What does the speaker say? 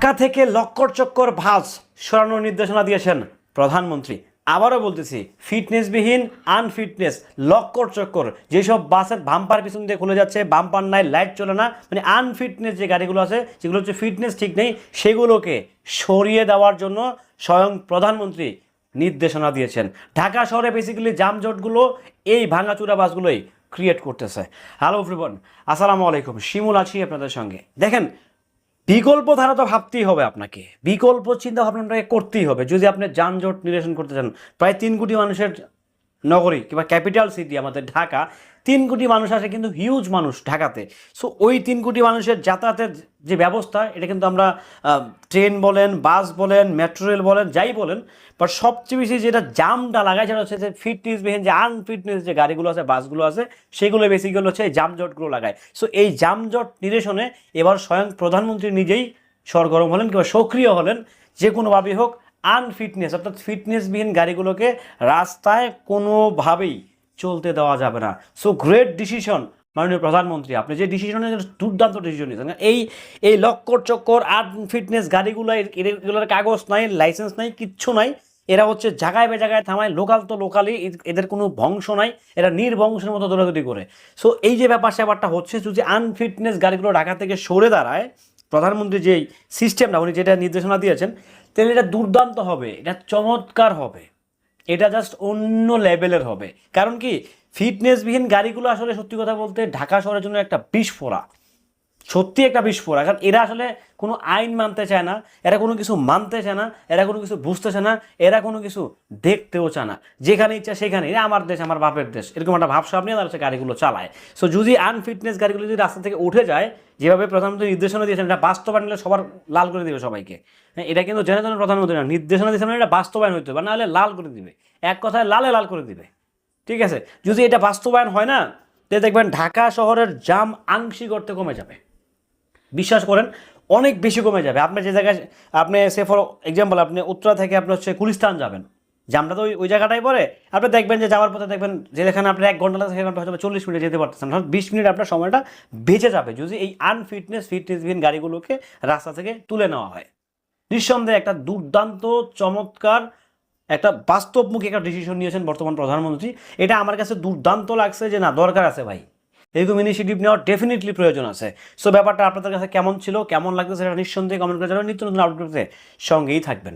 ঢাকা থেকে লক্কর চক্কর ভাস সরানোর নির্দেশনা দিয়েছেন প্রধানমন্ত্রী। আবারও বলতেছি, ফিটনেসবিহীন আনফিটনেস লক্কর চক্কর যেসব বাসের বাম্পার পিছন দিয়ে খুলে যাচ্ছে, বাম্পার নাই, লাইট চলে না, মানে আনফিটনেস যে গাড়িগুলো আছে যেগুলো হচ্ছে ফিটনেস ঠিক নেই, সেগুলোকে সরিয়ে দেওয়ার জন্য স্বয়ং প্রধানমন্ত্রী নির্দেশনা দিয়েছেন। ঢাকা শহরে বেসিক্যালি যানজটগুলো এই ভাঙাচুরা বাসগুলোই ক্রিয়েট করতেছে। হ্যালো এভরিওয়ান, আসসালামু আলাইকুম, শিমুল আছি আপনাদের সঙ্গে। দেখেন, বিকল্প ধারা তো ভাবতেই হবে, আপনাকে বিকল্প চিন্তা ভাবনাটাকে করতেই হবে যদি আপনি যানজট নিরসন করতে চান। প্রায় 3 কোটি মানুষের নগরী কিংবা ক্যাপিটাল সিটি আমাদের ঢাকা, 3 কোটি মানুষ আসে, কিন্তু হিউজ মানুষ ঢাকাতে। সো ওই 3 কোটি মানুষের যাতায়াতের যে ব্যবস্থা, এটা কিন্তু আমরা ট্রেন বলেন, বাস বলেন, মেট্রো রেল বলেন, যাই বলেন, বাট সবচেয়ে বেশি যেটা জামটা লাগায় সেটা হচ্ছে যে ফিটনেসবিহীন যে আনফিটনেস যে গাড়িগুলো আছে, বাসগুলো আছে, সেগুলো বেসিক্যালি হচ্ছে এই জামজটগুলো লাগায়। সো এই জামজট নিরসনে এবার স্বয়ং প্রধানমন্ত্রী নিজেই সরগরম হলেন কিংবা সক্রিয় হলেন। যে কোনোভাবেই হোক আনফিটনেস অর্থাৎ ফিটনেসবিহীন গাড়িগুলোকে রাস্তায় কোনোভাবেই চলতে দেওয়া যাবে না। সো গ্রেট ডিসিশন মাননীয় প্রধানমন্ত্রী, আপনি যে ডিসিশনের দুর্দান্ত ডিসিশন নিয়েছেন। এই লক্কর চক্কর আনফিটনেস গাড়িগুলো, এগুলোর কাগজ নাই, লাইসেন্স নাই, কিচ্ছু নাই। এরা হচ্ছে জায়গায় বে জায়গায় থামায়, লোকাল তো লোকালই, এদের কোনো বংশ নাই, এরা নির্বংশের মতো দৌড়াদৌড়ি করে। সো এই যে ব্যাপারটা হচ্ছে, যদি আনফিটনেস গাড়িগুলো ঢাকা থেকে সরে দাঁড়ায়, প্রধানমন্ত্রী যেই সিস্টেমটা উনি যেটা নির্দেশনা দিয়েছেন, তাহলে এটা দুর্দান্ত হবে, এটা চমৎকার হবে, এটা জাস্ট অন্য লেভেলের হবে। কারণ কি, ফিটনেসবিহীন গাড়িগুলো আসলে সত্যি কথা বলতে ঢাকা শহরের জন্য একটা বিস্ফোরা, সত্যি একটা বিস্ফোরা। কারণ এরা আসলে কোনো আইন মানতে চায় না, এরা কোনো কিছু মানতে চায় না, এরা কোনো কিছু বুঝতে চায় না, এরা কোনো কিছু দেখতেও চায় না। যেখানে ইচ্ছা সেখানে, এরা আমার দেশ, আমার বাপের দেশ, এরকম একটা ভাবসাব নিয়ে তারা হচ্ছে গাড়িগুলো চালায়। সো যদি আনফিটনেস গাড়িগুলো যদি রাস্তা থেকে উঠে যায়, যেভাবে প্রধানমন্ত্রী নির্দেশনা দিয়েছেন, এটা বাস্তবায়ন হলে সবার লাল করে দেবে সবাইকে। হ্যাঁ, এটা কিন্তু জেনে জেনে প্রধানমন্ত্রী না, নির্দেশনা দিয়েছেন, এটা বাস্তবায়ন হইতে হবে, নাহলে লাল করে দিবে, এক কথায় লালে লাল করে দিবে। ঠিক আছে, যদি এটা বাস্তবায়ন হয় না, তাহলে দেখবেন ঢাকা শহরের জাম আংশিক অর্থে কমে যাবে। বিশ্বাস করেন, অনেক বেশি কমে যাবে। আপনি যে জায়গায়, আপনি সে ফর এক্সাম্পল, আপনি উত্তরা থেকে আপনি হচ্ছে গুলিস্তান যাবেন, জামটা তো ওই জায়গাটাই পড়ে। আপনি দেখবেন যে যাওয়ার পথে দেখবেন যেখানে আপনি 1 ঘন্টা লাগে, সেখানে হয়তো 40 মিনিটে যেতে পারতেছেন, 20 মিনিট আপনার সময়টা বেঁচে যাবে যদি এই ফিটনেসবিহীন গাড়িগুলোকে রাস্তা থেকে তুলে নেওয়া হয়। নিঃসন্দেহে একটা দুর্দান্ত চমৎকার একটা বাস্তবমুখী একটা ডিসিশন নিয়েছেন বর্তমান প্রধানমন্ত্রী। এটা আমার কাছে দুর্দান্ত লাগছে যে না, দরকার আছে ভাই, এরকম ইনিশিয়েটিভ নেওয়ার ডেফিনেটলি প্রয়োজন আছে। সো ব্যাপারটা আপনাদের কাছে কেমন ছিল, কেমন লাগছে, সেটা নিঃসন্দেহে কমেন্ট করে জানাবেন। নিত্য নতুন আপডেট সঙ্গেই থাকবেন।